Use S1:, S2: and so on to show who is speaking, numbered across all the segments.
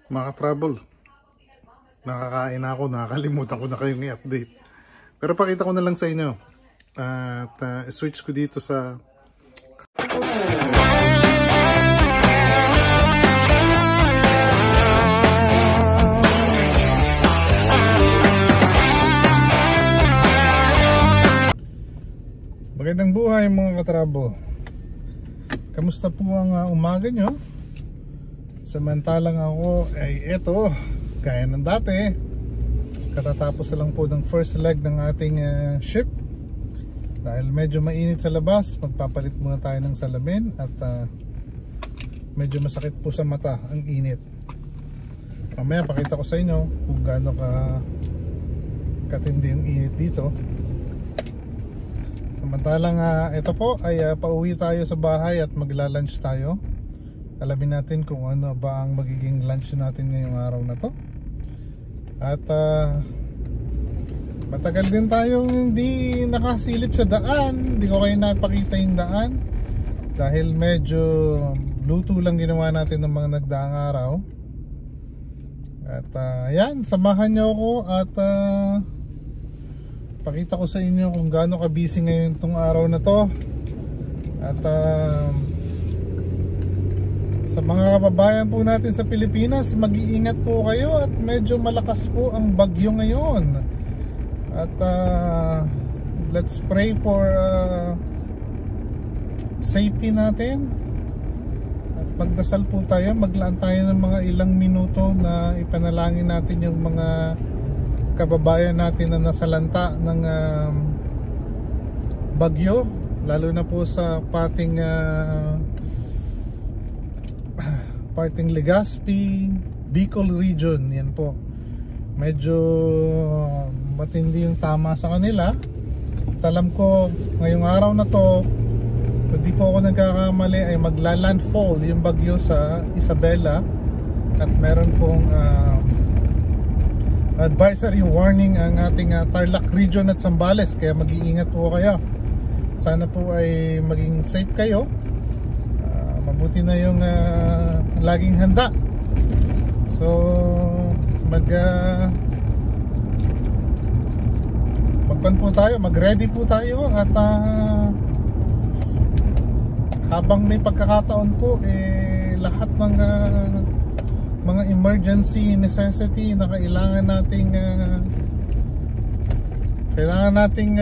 S1: Mga trouble, nakakain na ako, nakakalimutan ko na kayong i-update. Pero pakita ko na lang sa inyo. At switch ko dito sa magandang buhay mga ka-trouble. Kamusta po ang umaga nyo? Samantalang ako ay eto, gaya ng dati, katatapos lang po ng first leg ng ating ship. Dahil medyo mainit sa labas, magpapalit muna tayo ng salamin at medyo masakit po sa mata ang init. Mamaya pakita ko sa inyo kung gaano katindi yung init dito. Samantalang ito po ay pauwi tayo sa bahay at magla-lunch tayo. Alamin natin kung ano ba ang magiging lunch natin ngayong araw na to. At matagal din tayong hindi nakasilip sa daan. Hindi ko kayo napakita yung daan dahil medyo luto lang ginawa natin ng mga nagdaang araw. At ayan, samahan nyo ako at pakita ko sa inyo kung gaano ka busy ngayon tong araw na to. At sa mga kababayan po natin sa Pilipinas, mag-iingat po kayo at medyo malakas po ang bagyo ngayon. At let's pray for safety natin. At magdasal po tayo, maglaan tayo ng mga ilang minuto na ipanalangin natin yung mga kababayan natin na nasalanta ng bagyo, lalo na po sa pating Legazpi, Bicol region. Yan po, medyo matindi yung tama sa kanila. At alam ko ngayong araw na to, hindi po ako nagkakamali, ay magla-landfall yung bagyo sa Isabela. At meron pong advisory warning ang ating Tarlac region at Zambales, kaya mag-iingat po kayo. Sana po ay maging safe kayo. Mabuti na yung laging handa. So magpan po tayo, mag-ready po tayo. At habang may pagkakataon po, lahat ng mga emergency necessity na kailangan nating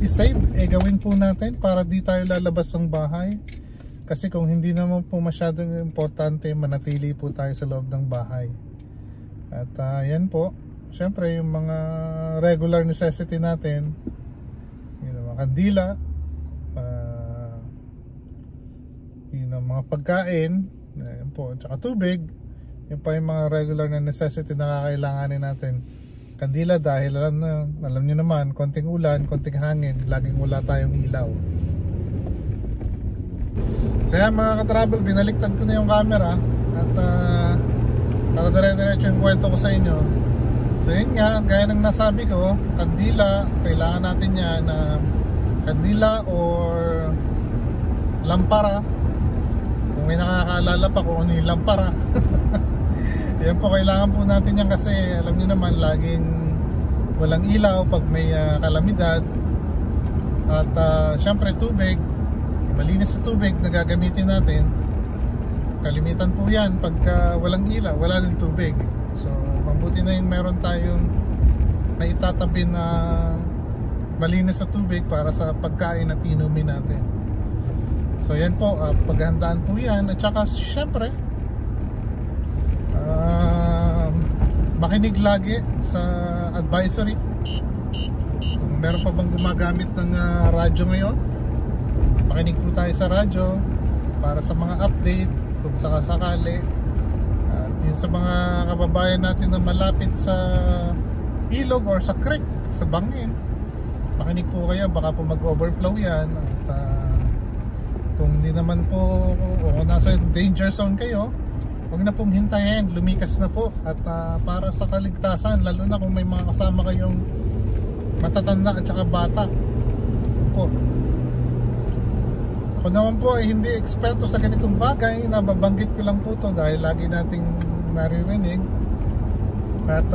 S1: i-save, gawin po natin para di tayo lalabas ng bahay. Kasi kung hindi naman po masyadong importante, manatili po tayo sa loob ng bahay. At yan po, syempre yung mga regular necessity natin, mga kandila, mga pagkain, yan po, tsaka tubig. Yan pa yung mga regular na necessity na kakailanganin natin. Kandila dahil alam nyo naman, konting ulan, konting hangin, laging wala tayong ilaw. So yan mga ka-travel, binaliktad ko na yung camera at para dire-diretso yung kwento ko sa inyo. So yun nga, gaya ng nasabi ko, kandila, kailangan natin yan na kandila or lampara. Kung may nakakaalala pa kung ano yung lampara. Yan po, kailangan po natin yan kasi alam niyo naman, laging walang ilaw pag may kalamidad. At syempre tubig, malinis na tubig na gagamitin natin. Kalimitan po yan pagka walang ilaw, wala din tubig. So mabuti na yung meron tayong naitatabi na malinis na tubig para sa pagkain at inumin natin. So yan po, paghandaan po yan. At saka syempre makinig lagi sa advisory. Kung meron pa bang gumagamit ng radyo ngayon, makinig po tayo sa radyo para sa mga update kung sakasakali. At yun sa mga kababayan natin na malapit sa ilog or sa creek, sa bangin, makinig po kayo, baka po mag-overflow yan. At kung hindi naman po, o nasa danger zone kayo, huwag na pong hintayin, lumikas na po. At para sa kaligtasan, lalo na kung may mga kasama kayong matatanda at saka bata, yun po, Ako naman po ay hindi eksperto sa ganitong bagay. Nababanggit ko lang po to dahil lagi nating naririnig at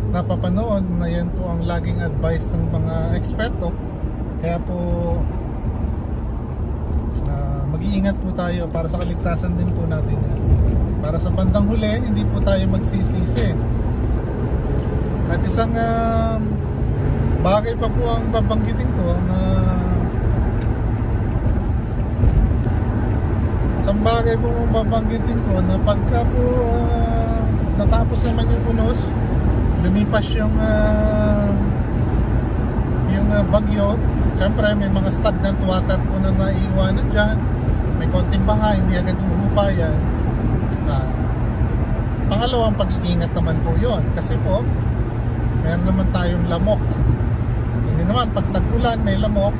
S1: napapanood na yan po ang laging advice ng mga eksperto. Kaya po mag-iingat po tayo para sa kaligtasan din po natin yan. Para sa bandang huli, hindi po tayo magsisisi. At isang bagay pa po ang babanggitin ko na isang bagay po babanggitin ko na pagka po natapos naman yung unos, lumipas yung bagyo, syempre may mga stagnant water po na naiiwanan dyan, may konting baha, hindi agad huhupa yan. Pangalawang pag-iingat naman po yon, kasi po meron naman tayong lamok. Hindi naman pag tag-ulan may lamok,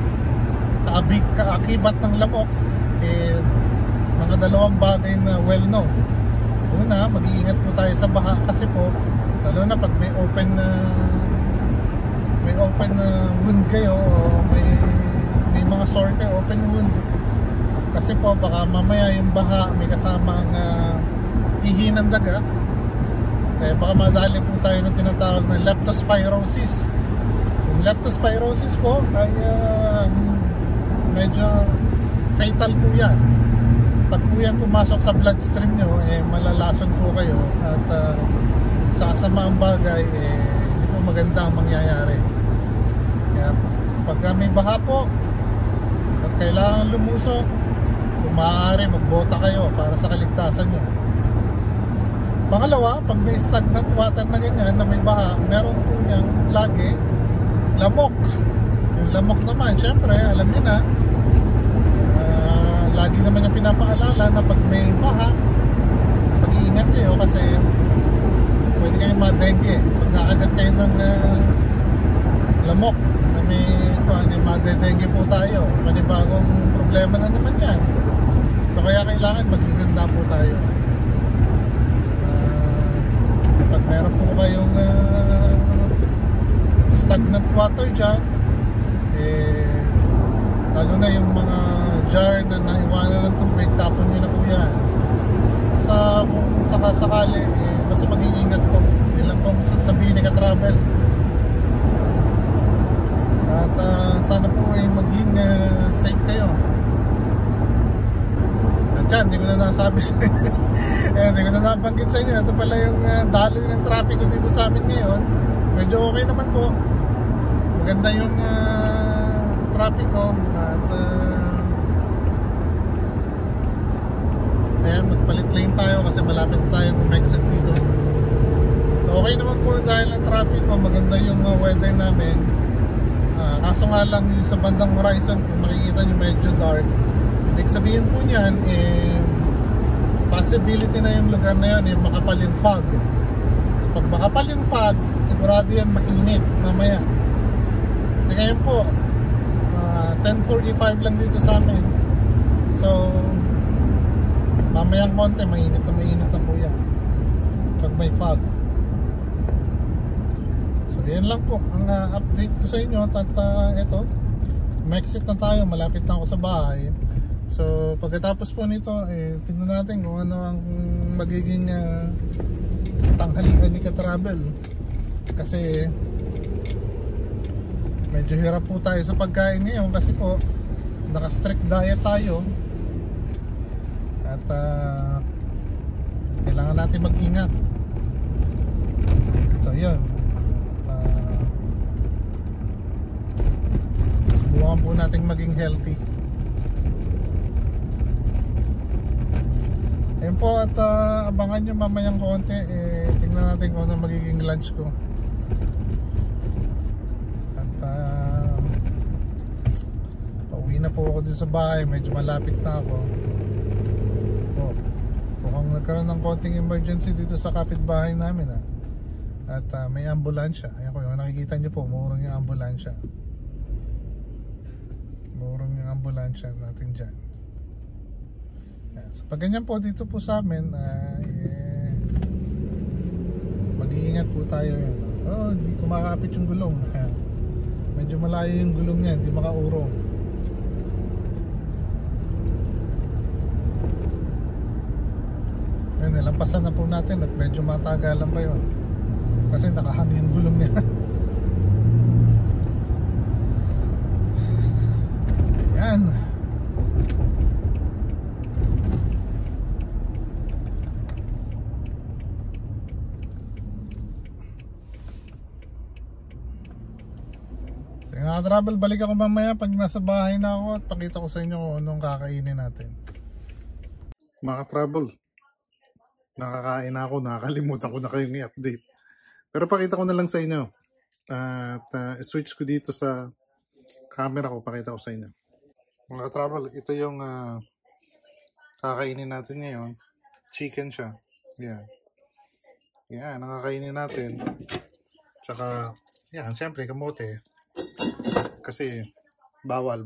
S1: kaakibat ng lamok mga dalawang bagay na well known. Una, mag-iingat po tayo sa baha, kasi po lalo na pag may open wound kayo o may mga sore kayo, open wound, kasi po baka mamaya yung baha may kasamang ihi ng daga, baka madali po tayo ng tinatawag na leptospirosis. Yung leptospirosis po ay medyo fatal po yan. Pag po yan pumasok sa bloodstream nyo, malalason po kayo at sa kasamaang bagay hindi po maganda ang mangyayari. Kaya pagka may baha po at kailangan lumusok, kung maaari magbota kayo para sa kaligtasan nyo. Pangalawa, pag may stagnant water na ganyan na may baha, meron po niyang lagi lamok. Yung lamok naman, syempre alam niyo na, lagi naman yung pinapaalala na pag may baha, mag-iingat kayo kasi pwede kayong ma-dengue. Pag nakagat kayo ng lamok na may ma-dengue po tayo, manibagong problema na naman yan. So kaya kailangan mag-inganda po tayo. Pag meron po kayong stagnant water dyan, lalo na yung mga jar na naiwanan ng tubig, tapon nyo na po yan. Kung sakasakali, basta mag-iingat po. Yun lang po sabihin ni Ka-Travel. At sana po ay maging safe kayo. At yan, hindi ko na nasabi sa inyo. Hindi ko na nabanggit sa inyo. Ito pala yung daloy ng traffic ko dito sa amin ngayon. Medyo okay naman po. Maganda yung traffic ko. At ayan, magpalit lane tayo kasi malapit tayong umexit dito. So okay naman po dahil ang traffic ko, maganda yung weather namin. Kaso nga lang yung sa bandang horizon, kung makikita nyo medyo dark, ibig sabihin po niyan, possibility na yung lugar na yun, yung makapal yung fog. So pag makapal yung fog, sigurado yan mainit mamaya. Kasi ngayon po 10:45 lang dito sa amin. So mamayang konti, mainit na po yan pag may fog. So yan lang po ang update ko sa inyo. At eto, ma-exit na tayo, malapit na ako sa bahay. So pagkatapos po nito, tingnan natin kung ano ang magiging tanghalian ni Ka-Travel. Kasi medyo hirap po tayo sa pagkain ngayon kasi po naka-strict diet tayo. At kailangan natin mag-ingat. So yun, subukan po natin maging healthy. Ayun po, at abangan nyo mamayang konti. Tingnan natin kung ano magiging lunch ko. At pauwi na po ako dito sa bahay. Medyo malapit na ako. Mukhang nagkaroon ng konting emergency dito sa kapitbahay namin At may ambulansya. Ayan po, yung nakikita nyo po, murong yung ambulansya. Murong yung ambulansya natin dyan. So pag ganyan po dito po sa amin, mag-iingat po tayo yan. Hindi kumakapit yung gulong. Medyo malayo yung gulong niya, hindi makaurong. Ngayon, nilampasan na po natin at medyo matagalan pa yun. Kasi nakahang yung gulong niya. Yan. Sige nga travel, balik ako mamaya pag nasa bahay na ako at pakita ko sa inyo kung anong kakainin natin. Mga travel, nakakain na ako, nakakalimutan ko na kayong i-update. Pero pakita ko na lang sa inyo. At switch ko dito sa camera ko, pakita ko sa inyo. Mga travel, ito yung kakainin natin ngayon. Chicken siya. Yan. Yan, nakakainin natin. Tsaka, yan, syempre kamote. Kasi, bawal.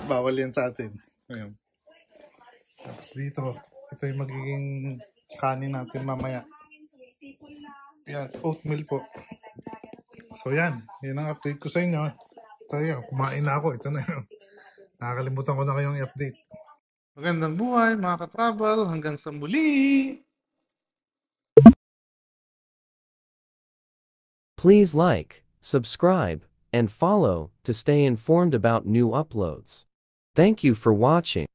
S1: Bawal yan sa atin. Ayan. Tapos dito, ito yung magiging kanin natin mamaya. Yan, oatmeal po. So yan ang update ko sa inyo. Tayo, kumain na ako. Ito na yun. Nakakalimutan ko na kayong i-update. Magandang buhay mga ka-travel. Hanggang sa muli!
S2: Please like, subscribe, and follow to stay informed about new uploads. Thank you for watching.